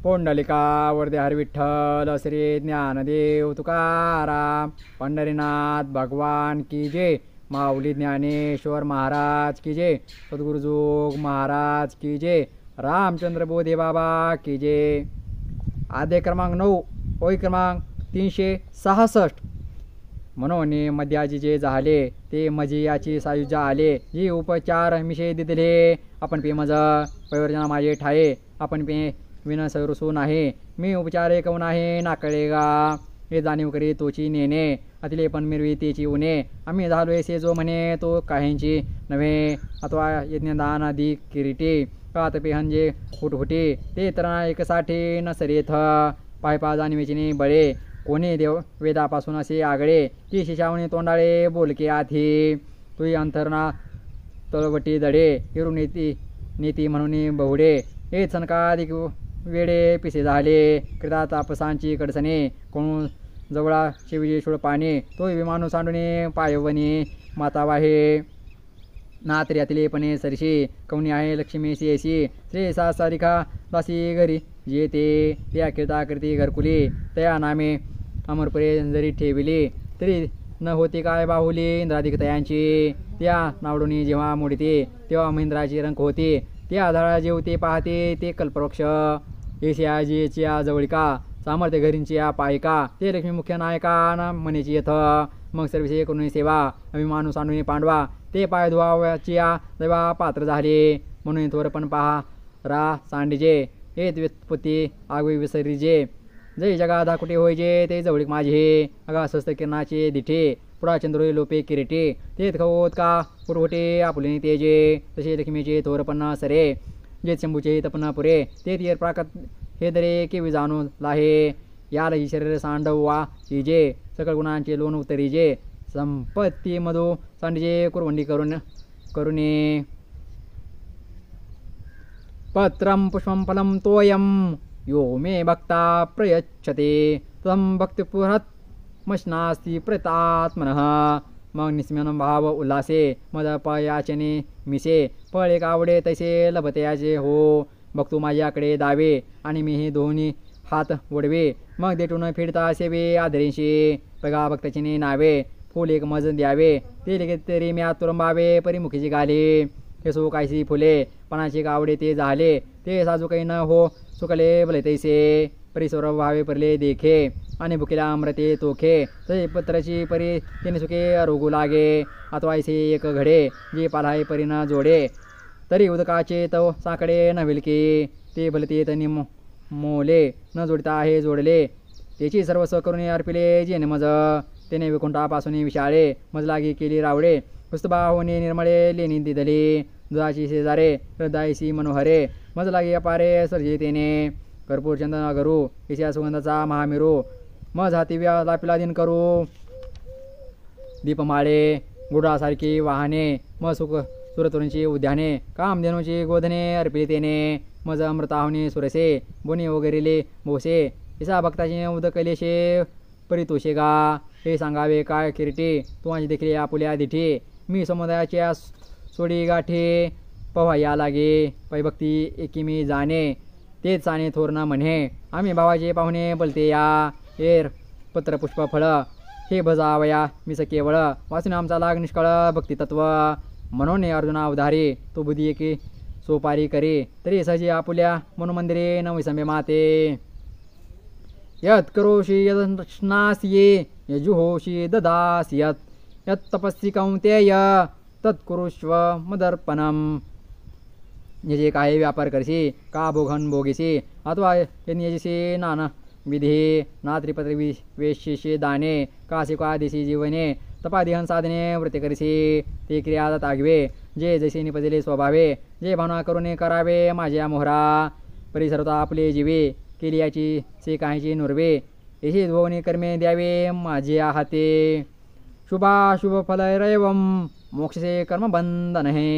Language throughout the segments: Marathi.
पुंडलिका वरदे हरी विठ्ठल श्री ज्ञानदेव तुकाराम पंढरीनाथ भगवान की जय। माऊली ज्ञानेश्वर महाराज की जय। सद्गुरुजोग महाराज की जय। रामचंद्र बोधे बाबा की जय। आद्य क्रमांक 9 ओळी क्रमांक 366 म्हणून मध्याजी जे झाले ते मजी याची सायुज्य आले जी उपचार मिशे दिले आपण पे मज पैवर्जना माझे ठाये आपण पे विन सरुसून आहे मी उपचारे कौन आहे नाकळेगा हे जाणीव करी तोची नेणे अतिले पण मिरवी तेची उणे आम्ही झालो ऐसे जो म्हणे तो काहींची नव्हे अथवा यज्ञदान आदी किरीटी कात पेहंजे हुटहुटी ते तरणा एकसाठी न सरेथ पायपा जाणीवेचिनी बळे कोणी देव वेदापासून असे आगळे ती शिशावणी तोंडाळे बोलके आधी तुई अंतरणा तळवटी दडे हिरू नीती म्हणून बहुडे हे सनकाधिक वेडे पिसे झाले क्रीडा तापसांची कडसणे कोण जवळा शिवजी शुळपाने तो विमानू सांडूने पायवणी माता वाहे नात्र्यातलेपणे सरशी कौनी आहे लक्ष्मीशी ऐशी श्री सारिका दासी घरी जेते त्या कीर्ता कीर्ती घरकुली तया नामे अमरपुरे जरी ठेविली तरी न होती काय बाहुली इंद्राधिक तयांची त्या नावडून जेव्हा मोडते तेव्हा महेंद्राची रंक होती त्या आधाळा जेवते पाहते ते कल्पवृक्ष येशियाजीच्या जवळिका सामर्थ्य घरींची या पायिका ते लक्ष्मी मुख्य नायका ना मनेची येथ मग सर्विसे करून सेवा अभिमानू सांडून पांडवा ते पाय धुवाची या दैवा पात्र झाले म्हणून थोर पण पहा रा सांडीजे हे व्युत्पत्ती आगवी विसरीजे जय जगा धाकुटे होईजे ते जवळीक माझे अगा स्वस्त किरणाचे दिठे पुढा चंद्रोई लोपे किरीटे ते खवोत का पुरवटे आपुले तेजे तसे लक्ष्मीचे थोरपण सरे जे शंभूचे तपन पुरे ते तीर प्राकत हे दरे केवी जाणू लाहे याला ही शरीर सांडव वा हिजे सकळ गुणांचे लोण उतरीजे संपत्ती मधु सांडजे कुरवंडी करुणे पत्रम पुष्पम फलम तोयम यो मे भक्ता प्रयच्छते तम भक्तिपुरत मशनास्ति प्रतात्मनः मग निस्म्यन भाव उल्हासे मदपयाचने मिसे फळ एक आवडे तैसे लभतयाचे हो भक्तू माझ्याकडे दावे आणि मी हे दोन्ही हात वडवे मग देटून फिरता सेवे आदरीशी बघा भक्ताची नावे फुल एक मज द्यावे ते लेखे तरी म्या तुरंबावे परिमुखीची गाले हे सो कायसी फुले पणाचे गावडे ते झाले ते साजू काही न हो सुकले भले तैसे परिसर व्हावे परले देखे आणि भुकेला अमृते तोखे तसे पत्राची परी तिने सुखे रोगू लागे अथवा ऐसे एक घडे जे पालाय परी न जोडे तरी उदकाचे तो साकडे न विलके ते भलते तनी मोले न जोडता हे जोडले त्याची सर्वस्व करून अर्पिले जेने मज त्याने विकुंठापासून विशाळे मजलागी केली रावडे पुस्तबा होणे निर्मळे लेणी दिदली दुधाची शेजारे हृदयाशी मनोहरे मजलागी अपारे सर्जे तेने कर्पूर चंदन करू ईशा सुगंधाचा महामिरू मज हाती व्या लापिला दिन करू दीपमाळे गुडासारखी वाहने म सुख सुरतुरींची उद्याने कामधेनूची गोधने अर्पिली तेने मज अमृताहुनी सुरसे बोनी वगैरेले बोसे ईसा भक्ताची उदकलेशे परितोषे गा हे सांगावे काय किरीटी तुझी देखील आपुल्या दिठी मी समुदायाच्या सोडी गाठे पव्हा या लागे पैभक्ती एकी मी जाणे तेच साने थोरना म्हणे आम्ही भावाचे पाहुणे बोलते या एर पत्र पुष्प फळ हे भजावया मी केवळ वाचून आमचा लाग निष्कळ भक्तितत्व म्हणून अर्जुना उधारी तो बुद्धी एकी सोपारी करे तरी सहजी आपुल्या मनुमंदिरे न विसंबे माते यत करोषि यदश्नास्ये यजुहोषि ददासि यत तपस्सी कौंतेय तत्कुरुष्व मदर्पणम जे काही व्यापार करशी का भोगन भोगीशी अथवा यज्ञशी नाना विधी नात्रिपत्र वेशेषे दाने का शिका दिशी जीवने तपादिहन साधने वृत्ती करशी ते क्रिया तागवे जे जसे निपजले स्वभावे जे भावना करून करावे माझ्या मोहरा परिसरता आपले जीवे केली याची से काहीची नुरवे येशी धोवनी कर्मे द्यावे माझ्या हाते शुभाशुभ फलरैवम मोक्षसे कर्मबंधन हे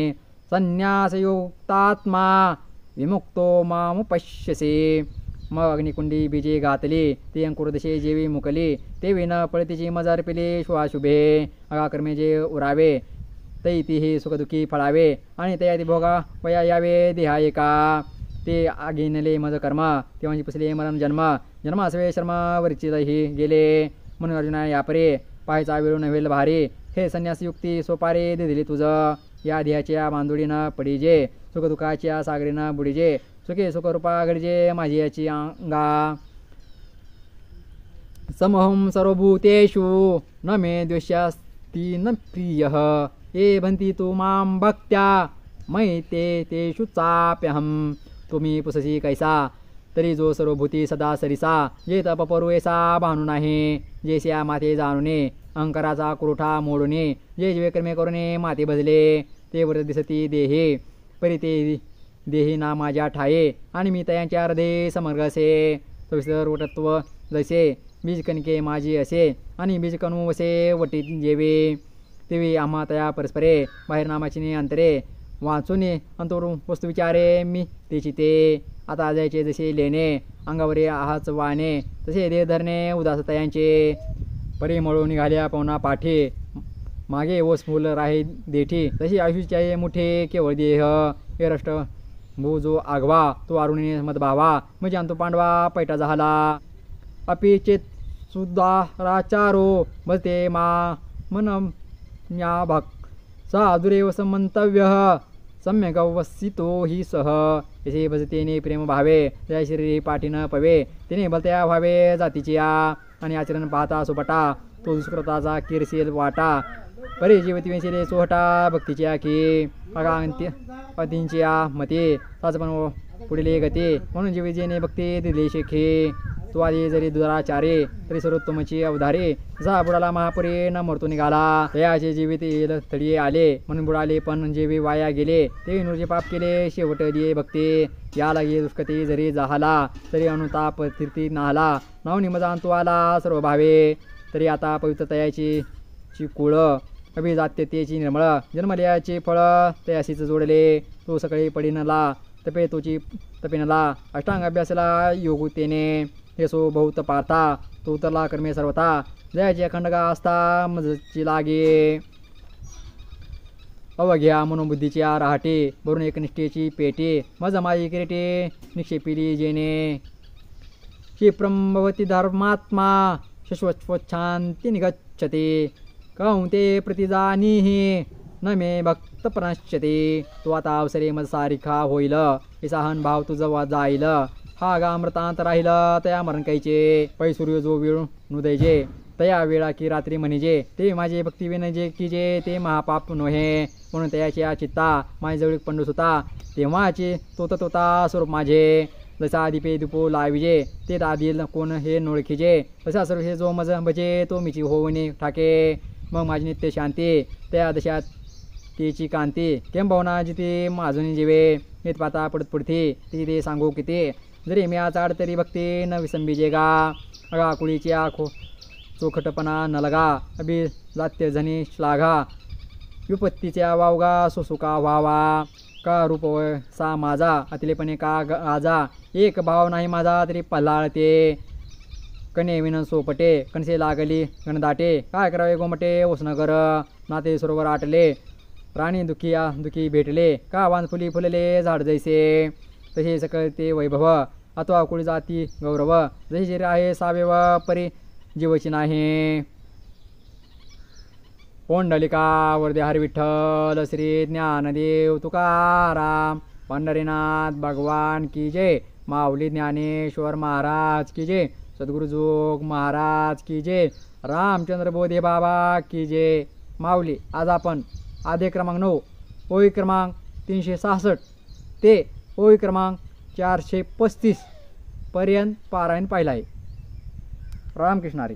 संन्यासयुक्तात्मा विमुक्तो मामुपश्यसे मग अग्निकुंडी बीजे घातली ते अंकुरदशे जेवी मुकली ते विन पळतीची मजार पिले शुभाशुभे अगाकर्मे जे उरावे तै ती हे सुखदुःखी फळावे आणि तयाती भोगा वया यावे देहा एका ते आगिनले मज कर्म तेव्हा पुसले मरण जन्म जन्मासवे शर्म वरिचितही गेले म्हणून अर्जुना यापरे पाहायचा वेळ नव्हेल भारी हे संन्यासयुक्ती सोपारे दे दिली तुझं या ध्येयाच्या बांधुडीनं पडीजे सुखदुःखाच्या सागरीनं बुडीजे सुखे सुखरूपा घडजे माझी याची अंगा समहं सर्वभूतेषु न मे द्वेष्यास्ति न प्रियः ये भन्ति तु मां भक्त्या मयि तेषु चाप्यहं तुम्ही पुससी कैसा तरी जो सर्वभूती सदा सरिसा जे तपपरू ऐसा भानू नाही जेस्या माते जाणुने अहंकाराचा कुरुठा मोडुने जे जीवे कर्मे करूने माते भजले ते व्रत दिसती देहे परी ते देही ना माझ्या ठाये आणि मी तयांच्या हृदय समर्गसे सविस्तर वटत्व जैसे बीजकणिके माझी असे आणि बीजकणू वसे वटीत जेवे तेवी आम्हा तया परस्परे बाहेर नामाचिने अंतरे वाचूने अंतरून वस्तू विचारे मी तेची ते आता जायचे जसे लेणे अंगावरे आहाच वाणे तसे देह धरणे उदास तयांचे परी मळून निघाल्या पवना पाठी मागे ओस फुल राही देठी तशी आयुष्याचे मुठे केवळ देह हे राष्ट्र भू जो आगवा तो अरुणी मदभावा म्हणजे अंतू पांडवा पैटा झाला अपि चेत सुदाराचारो भजते मा मन या भाग साधुरेव समंतव्य सम्यक वसितो ही सह यसे भजतेने प्रेम भावे त्या शरीरी पाठीनं पवे तिने भलत्या व्हावे जातीची या आणि आचरण पाहता सुपटा तो दुष्कृताचा किरशील वाटा परी जीवती वेशिले सोहटा भक्तीची आखी अगा अतींची मते साचपण पुढील गती म्हणून जीविजेने भक्ती दिली शेखी तो आधी जरी दुराचारे तरी सर्वोत्तमची अवधारे जा बुडाला महापुरी न मरतो निघाला तयाचे जीवित येल तळी आले म्हणून बुडाले पण जेवी वाया गेले ते नुरजे पाप केले शेवट दिये भक्ती या लागे दुष्कती जरी जाहाला तरी अनुताप तीर्थी नाहला नावनी मजा अंतू आला सर्व भावे तरी आता पवित्र तयाची कुळ अभिजात्यतेची निर्मळ जन्मल्याचे फळ तयाशीच जोडले तो सकाळी पडीनला तपे तोची तपेनला अष्टांग अभ्यासाला योगुतेने हे सो बहुत पार्था तो उतरला कर्मे सर्वथा जयाची खंडगा असता मजची लागे अवघ्या मनोबुद्धीच्या रहाटे भरून एकनिष्ठेची पेटे मज माझी किरीटे निक्षेपिली जेने क्षिप्रम भवती धर्मात्मा शश्वच्छांती निगच्छते कौंते प्रतिजानीहि न मे भक्त प्रनश्यते तो आता अवसरे मज सारिखा होईल इसाहन भाव तुझं जाईल हा गामृतांत राहिल तया मरण कैचे पै सूर्य जो वेळ नुदैजे तया वेळा की रात्री म्हणिजे ते माझे भक्ती विनजे की जे ते महापाप नोहे म्हणून तयाच्या चित्ता माझे जवळ पंडूस होता तेव्हाचे तोता स्वरूप माझे जसा दीपे दुपो लाविजे ते दादील कोण हे नोळखीजे तसा सर्व हे जो मज भजे तो मिची होऊने ठाके मग माझी नित्य शांती त्या दशात तेची कांती केंभावना जिथे माझून जीवे नित पाता पडत पडते तिथे ते सांगू किती जरी मी आचाड तरी भक्ती न विसंबीजे गा अगा कुळीची आखो चोखटपणा न लगा अभि जात्य जनी श्लाघा विपत्तीच्या वावगा सुसुका व्हावा का रूप सा माझा अतिलेपणे का आजा एक भाव नाही माझा तरी पल्हाळते कणे विन सोपटे कणसे लागली गणदाटे काय करावे गोमटे ओसनगर नाते सरोवर आटले राणी दुखी भेटले का वान फुली फुलले झाड जैसे तसे सकळ ते वैभव अथवा कुळी जाती गौरव जशी जे आहे सावेव परी जीवची नाही पोंडलिका वरदे हरी विठ्ठल श्री ज्ञानदेव तुकाराम पंढरीनाथ भगवान की जय माऊली ज्ञानेश्वर महाराज की जय सद्गुरु जोग महाराज की जय रामचंद्र बोधे बाबा की जय माऊली आज आपण आधे क्रमांक 9 ओळी क्रमांक 366 ते ओळी क्रमांक 435 पर्यंत पारायण पाहिला आहे. रामकृष्ण हरी.